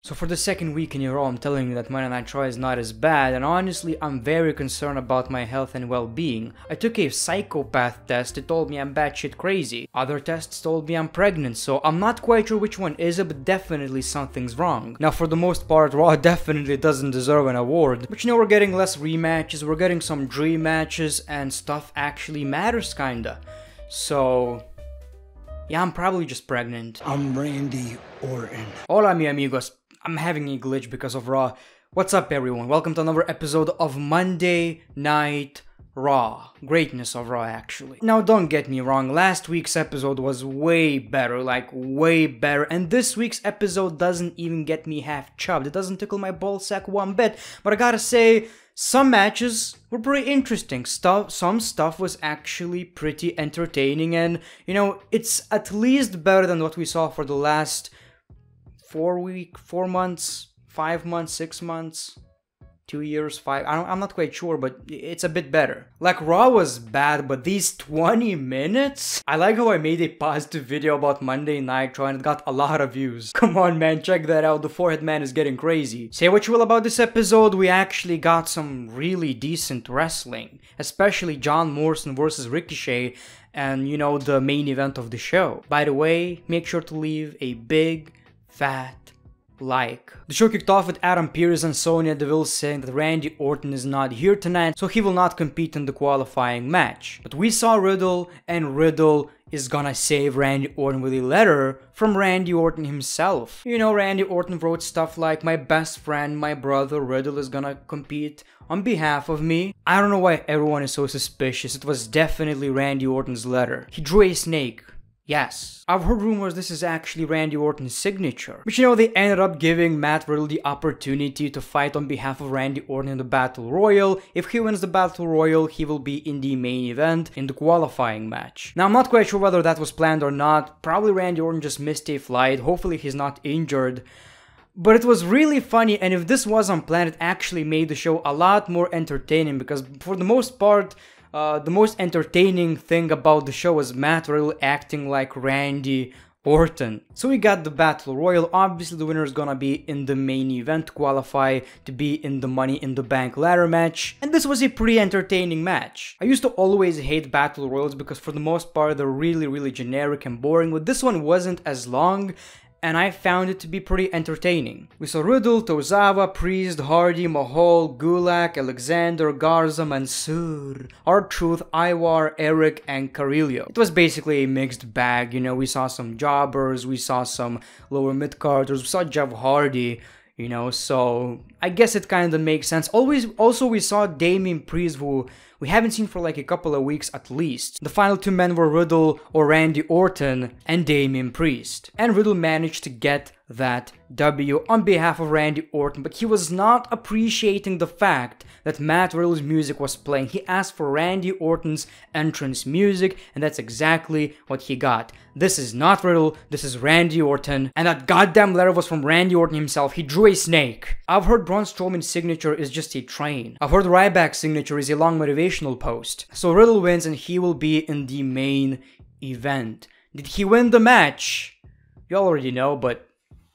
So for the second week in a row, I'm telling you that Monday Night Raw is not as bad, and honestly, I'm very concerned about my health and well-being. I took a psychopath test, it told me I'm batshit crazy. Other tests told me I'm pregnant, so I'm not quite sure which one is it, but definitely something's wrong. Now for the most part, Raw definitely doesn't deserve an award, but you know, we're getting less rematches, we're getting some dream matches, and stuff actually matters kinda. So yeah, I'm probably just pregnant. I'm Randy Orton. Hola mi amigos. I'm having a glitch because of Raw. What's up everyone? Welcome to another episode of Monday Night Raw. Greatness of Raw actually. Now don't get me wrong, last week's episode was way better, like way better, and this week's episode doesn't even get me half chubbed. It doesn't tickle my ballsack one bit, but I gotta say, some matches were pretty interesting. Some stuff was actually pretty entertaining, and you know, it's at least better than what we saw for the last 4 months, 5 months, 6 months, 2 years, I'm not quite sure, but it's a bit better. Like, Raw was bad, but these 20 minutes? I like how I made a positive video about Monday Night Raw and it got a lot of views. Come on man, check that out, the forehead man is getting crazy. Say what you will about this episode, we actually got some really decent wrestling. Especially John Morrison versus Ricochet, and you know, the main event of the show. By the way, make sure to leave a big fat like. The show kicked off with Adam Pearce and Sonya Deville saying that Randy Orton is not here tonight, so he will not compete in the qualifying match. But we saw Riddle, and Riddle is gonna save Randy Orton with a letter from Randy Orton himself. You know, Randy Orton wrote stuff like, "My best friend, my brother Riddle is gonna compete on behalf of me." I don't know why everyone is so suspicious. It was definitely Randy Orton's letter. He drew a snake. Yes, I've heard rumors this is actually Randy Orton's signature. But you know, they ended up giving Matt Riddle the opportunity to fight on behalf of Randy Orton in the Battle Royal. If he wins the Battle Royal, he will be in the main event in the qualifying match. Now, I'm not quite sure whether that was planned or not. Probably Randy Orton just missed a flight. Hopefully he's not injured. But it was really funny, and if this was unplanned, it actually made the show a lot more entertaining, because for the most part, the most entertaining thing about the show was Matt Riddle acting like Randy Orton. So we got the Battle Royal. Obviously the winner is gonna be in the main event, qualify to be in the Money in the Bank ladder match. And this was a pretty entertaining match. I used to always hate Battle Royals because for the most part they're really generic and boring, but this one wasn't as long, and I found it to be pretty entertaining. We saw Riddle, Tozawa, Priest, Hardy, Mahal, Gulak, Alexander, Garza, Mansoor, R-Truth, Ivar, Eric, and Carrillo. It was basically a mixed bag, you know, we saw some jobbers, we saw some lower mid-carders, we saw Jeff Hardy, you know, so I guess it kind of makes sense. Also, we saw Damian Priest, who we haven't seen for like a couple of weeks at least. The final two men were Riddle or Randy Orton and Damian Priest. And Riddle managed to get that W on behalf of Randy Orton, but he was not appreciating the fact that Matt Riddle's music was playing. He asked for Randy Orton's entrance music, and that's exactly what he got. This is not Riddle, this is Randy Orton, and that goddamn letter was from Randy Orton himself. He drew a snake. I've heard Braun Strowman's signature is just a train. I've heard Ryback's signature is a long motivational post. So Riddle wins and he will be in the main event. Did he win the match? You already know, but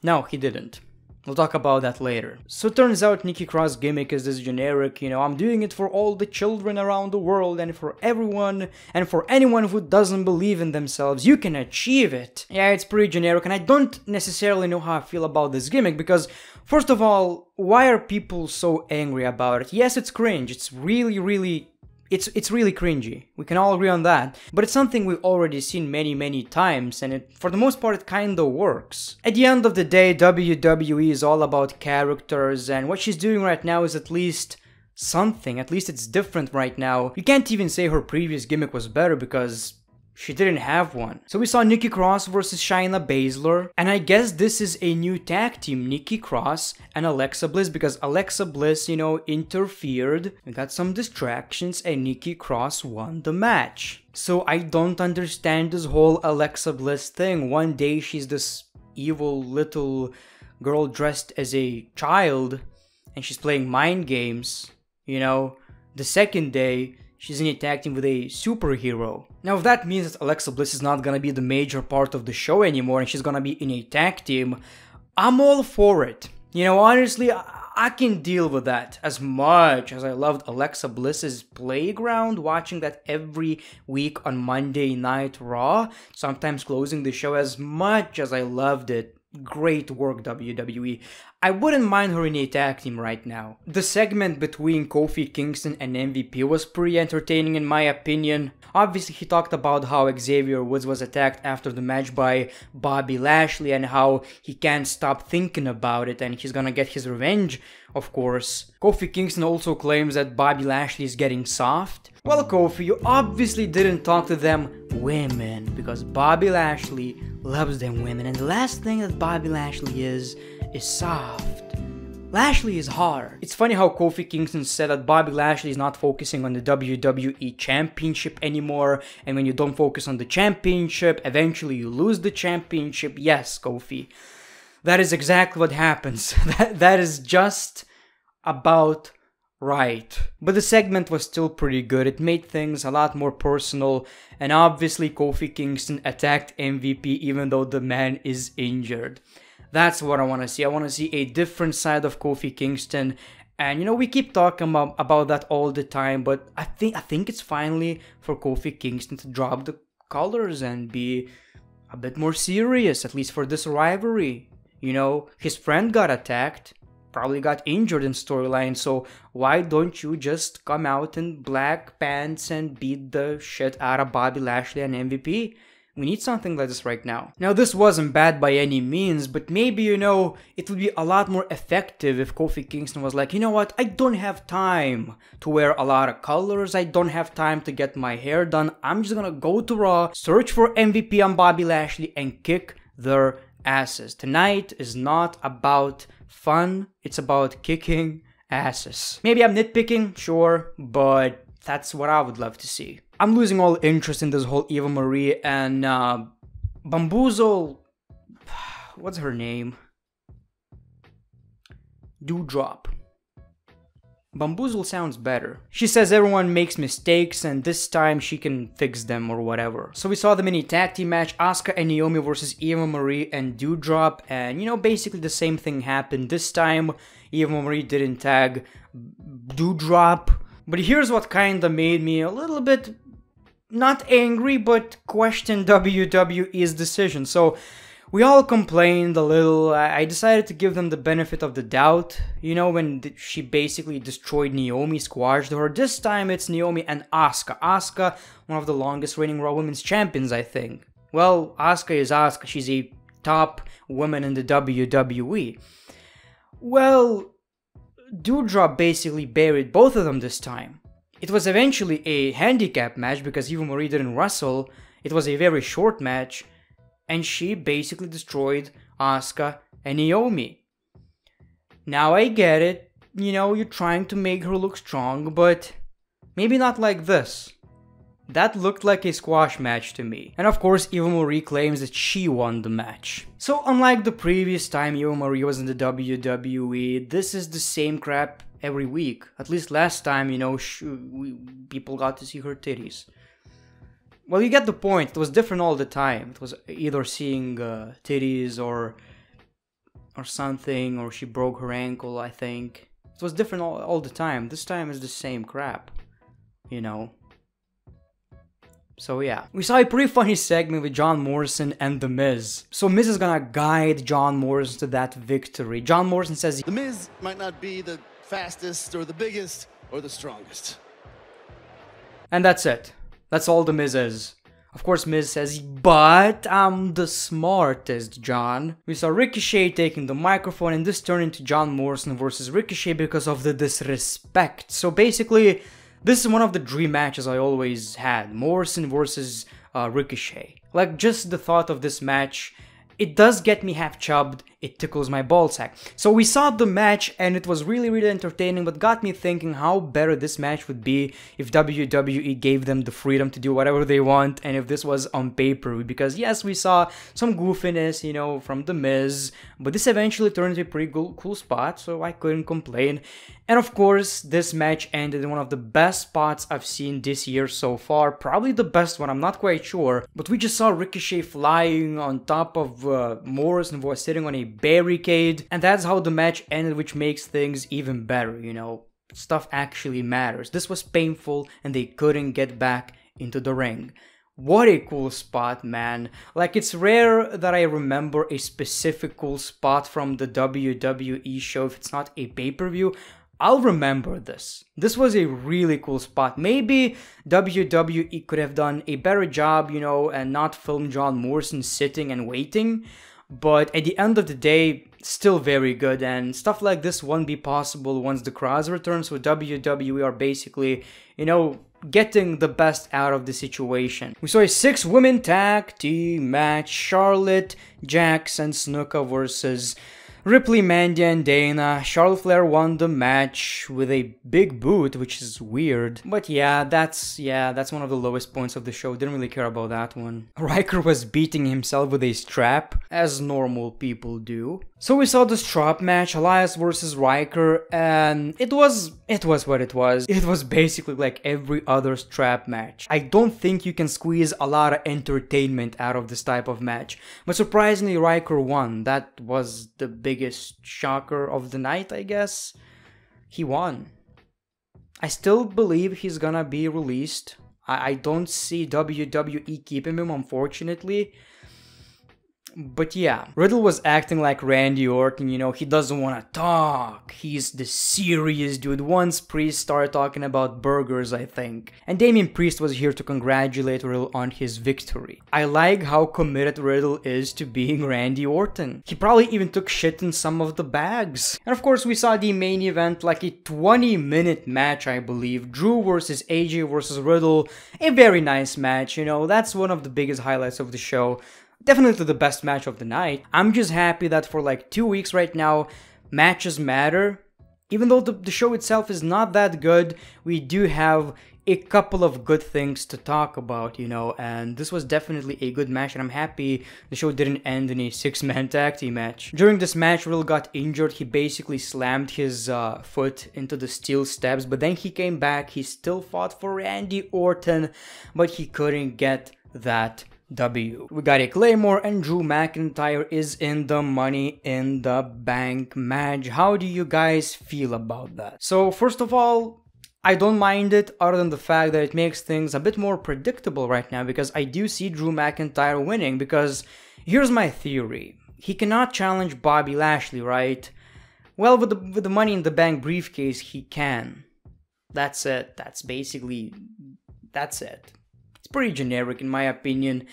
no, he didn't. We'll talk about that later. So it turns out Nikki Cross' gimmick is this generic, you know, I'm doing it for all the children around the world and for everyone and for anyone who doesn't believe in themselves, you can achieve it. Yeah, it's pretty generic, and I don't necessarily know how I feel about this gimmick because, first of all, why are people so angry about it? Yes, it's cringe, it's really It's really cringy, we can all agree on that, but it's something we've already seen many times, and for the most part it kinda works. At the end of the day, WWE is all about characters, and what she's doing right now is at least something, at least it's different right now. You can't even say her previous gimmick was better because she didn't have one. So we saw Nikki Cross versus Shayna Baszler, and I guess this is a new tag team, Nikki Cross and Alexa Bliss, because Alexa Bliss, you know, interfered, we got some distractions, and Nikki Cross won the match. So I don't understand this whole Alexa Bliss thing. One day she's this evil little girl dressed as a child, and she's playing mind games, you know. The second day, she's in a tag team with a superhero. Now, if that means that Alexa Bliss is not gonna be the major part of the show anymore and she's gonna be in a tag team, I'm all for it. You know, honestly, I can deal with that. As much as I loved Alexa Bliss's Playground, watching that every week on Monday Night Raw, sometimes closing the show, as much as I loved it. Great work, WWE. I wouldn't mind her in a tag team right now. The segment between Kofi Kingston and MVP was pretty entertaining in my opinion. Obviously, he talked about how Xavier Woods was attacked after the match by Bobby Lashley and how he can't stop thinking about it and he's gonna get his revenge, of course. Kofi Kingston also claims that Bobby Lashley is getting soft. Well, Kofi, you obviously didn't talk to them women because Bobby Lashley loves them women, and the last thing that Bobby Lashley is soft. Lashley is hard. It's funny how Kofi Kingston said that Bobby Lashley is not focusing on the WWE Championship anymore, and when you don't focus on the championship, eventually you lose the championship. Yes, Kofi. That is exactly what happens. That is just about right. But the segment was still pretty good. It made things a lot more personal, and obviously Kofi Kingston attacked MVP even though the man is injured. That's what I want to see. I want to see a different side of Kofi Kingston. And you know, we keep talking about that all the time, but I think it's finally for Kofi Kingston to drop the colors and be a bit more serious, at least for this rivalry. You know, his friend got attacked, probably got injured in storyline, so why don't you just come out in black pants and beat the shit out of Bobby Lashley and MVP? We need something like this right now. Now, this wasn't bad by any means, but maybe, you know, it would be a lot more effective if Kofi Kingston was like, you know what, I don't have time to wear a lot of colors, I don't have time to get my hair done, I'm just gonna go to Raw, search for MVP on Bobby Lashley, and kick their asses. Tonight is not about fun, it's about kicking asses. Maybe I'm nitpicking, sure, but that's what I would love to see. I'm losing all interest in this whole Eva Marie and Bamboozle. What's her name? Doudrop. Bamboozle sounds better. She says everyone makes mistakes and this time she can fix them or whatever. So we saw the mini tag team match, Asuka and Naomi versus Eva Marie and Doudrop, and you know, basically the same thing happened. This time Eva Marie didn't tag Doudrop. But here's what kinda made me a little bit not angry, but question WWE's decision. So we all complained a little. I decided to give them the benefit of the doubt. You know, when she basically destroyed Naomi, squashed her. This time it's Naomi and Asuka. Asuka, one of the longest reigning Raw Women's Champions, I think. Well, Asuka is Asuka. She's a top woman in the WWE. Well, Doudrop basically buried both of them this time. It was eventually a handicap match because Eva Marie didn't wrestle. It was a very short match. And she basically destroyed Asuka and Naomi. Now I get it, you know, you're trying to make her look strong, but maybe not like this. That looked like a squash match to me. And of course, Eva Marie claims that she won the match. So unlike the previous time Eva Marie was in the WWE, this is the same crap every week. At least last time, you know, people got to see her titties. Well, you get the point. It was different all the time. It was either seeing titties or something, or she broke her ankle, I think. It was different all the time. This time is the same crap, you know. So yeah. We saw a pretty funny segment with John Morrison and The Miz. So Miz is gonna guide John Morrison to that victory. John Morrison says, The Miz might not be the fastest or the biggest or the strongest. And that's it. That's all The Miz is. Of course, Miz says, but I'm the smartest, John. We saw Ricochet taking the microphone, and this turned into John Morrison versus Ricochet because of the disrespect. So basically, this is one of the dream matches I always had. Morrison versus Ricochet. Like, just the thought of this match, it does get me half chubbed. It tickles my ballsack. So we saw the match and it was really entertaining, but got me thinking how better this match would be if WWE gave them the freedom to do whatever they want and if this was on pay-per-view. Because yes, we saw some goofiness, you know, from The Miz, but this eventually turned into a pretty cool spot, so I couldn't complain. And of course, this match ended in one of the best spots I've seen this year so far. Probably the best one, I'm not quite sure. But we just saw Ricochet flying on top of Morrison, who was sitting on a barricade, and that's how the match ended, which makes things even better, you know. Stuff actually matters. This was painful and they couldn't get back into the ring. What a cool spot, man. Like, it's rare that I remember a specific cool spot from the WWE show if it's not a pay-per-view. I'll remember this. This was a really cool spot. Maybe WWE could have done a better job, you know, and not film John Morrison sitting and waiting. But at the end of the day, still very good, and stuff like this won't be possible once the crowds return, so WWE are basically, you know, getting the best out of the situation. We saw a 6-woman tag team match: Charlotte, Jaxson, Asuka versus Ripley, Mandy, and Dana. Charlotte Flair won the match with a big boot, which is weird. But yeah, that's one of the lowest points of the show. Didn't really care about that one. Ryker was beating himself with a strap, as normal people do. So we saw the strap match, Elias versus Ryker, and it was what it was. It was basically like every other strap match. I don't think you can squeeze a lot of entertainment out of this type of match. But surprisingly, Ryker won. That was the biggest shocker of the night, I guess. He won. I still believe he's gonna be released. I don't see WWE keeping him, unfortunately. But yeah, Riddle was acting like Randy Orton, you know, he doesn't want to talk. He's the serious dude. Once Priest started talking about burgers, I think. And Damian Priest was here to congratulate Riddle on his victory. I like how committed Riddle is to being Randy Orton. He probably even took shit in some of the bags. And of course, we saw the main event, like a 20-minute match, I believe. Drew versus AJ versus Riddle. A very nice match, you know, that's one of the biggest highlights of the show. Definitely the best match of the night. I'm just happy that for like 2 weeks right now, matches matter. Even though the show itself is not that good, we do have a couple of good things to talk about, you know, and this was definitely a good match, and I'm happy the show didn't end in a 6-man tag team match. During this match, Riddle got injured. He basically slammed his foot into the steel steps, but then he came back. He still fought for Randy Orton, but he couldn't get that W. We got a Claymore, and Drew McIntyre is in the Money in the Bank match. How do you guys feel about that? So first of all, I don't mind it, other than the fact that it makes things a bit more predictable right now, because I do see Drew McIntyre winning. Because here's my theory: he cannot challenge Bobby Lashley, right? Well, with the Money in the Bank briefcase, he can. That's it. That's it. Pretty generic in my opinion,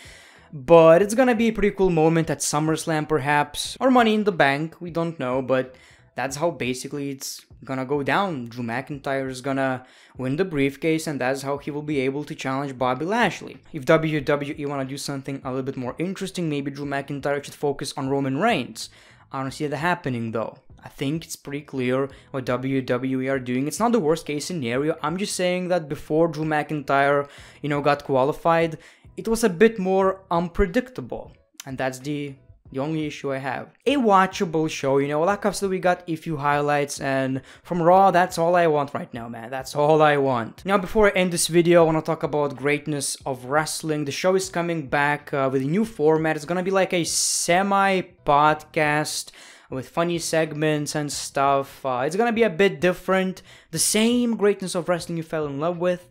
but it's gonna be a pretty cool moment at SummerSlam perhaps, or Money in the Bank, we don't know, but that's how basically it's gonna go down. Drew McIntyre is gonna win the briefcase, and that's how he will be able to challenge Bobby Lashley. If WWE wanna do something a little bit more interesting, maybe Drew McIntyre should focus on Roman Reigns. I don't see that happening though. I think it's pretty clear what WWE are doing. It's not the worst case scenario. I'm just saying that before Drew McIntyre, you know, got qualified, it was a bit more unpredictable. And that's the only issue I have. A watchable show, you know, like I said, we got a few highlights, and from Raw, that's all I want right now, man. That's all I want. Now, before I end this video, I want to talk about greatness of wrestling. The show is coming back with a new format. It's gonna be like a semi-podcast with funny segments and stuff. It's gonna be a bit different. The same greatness of wrestling you fell in love with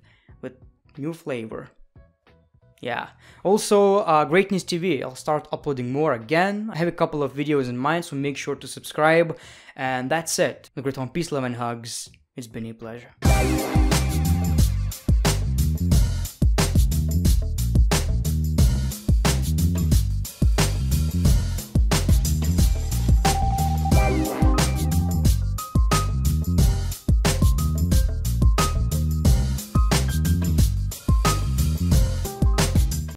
new flavor. Yeah. Also, Greatness TV. I'll start uploading more again. I have a couple of videos in mind, so make sure to subscribe. And that's it. The great one. Peace, love, and hugs. It's been a pleasure.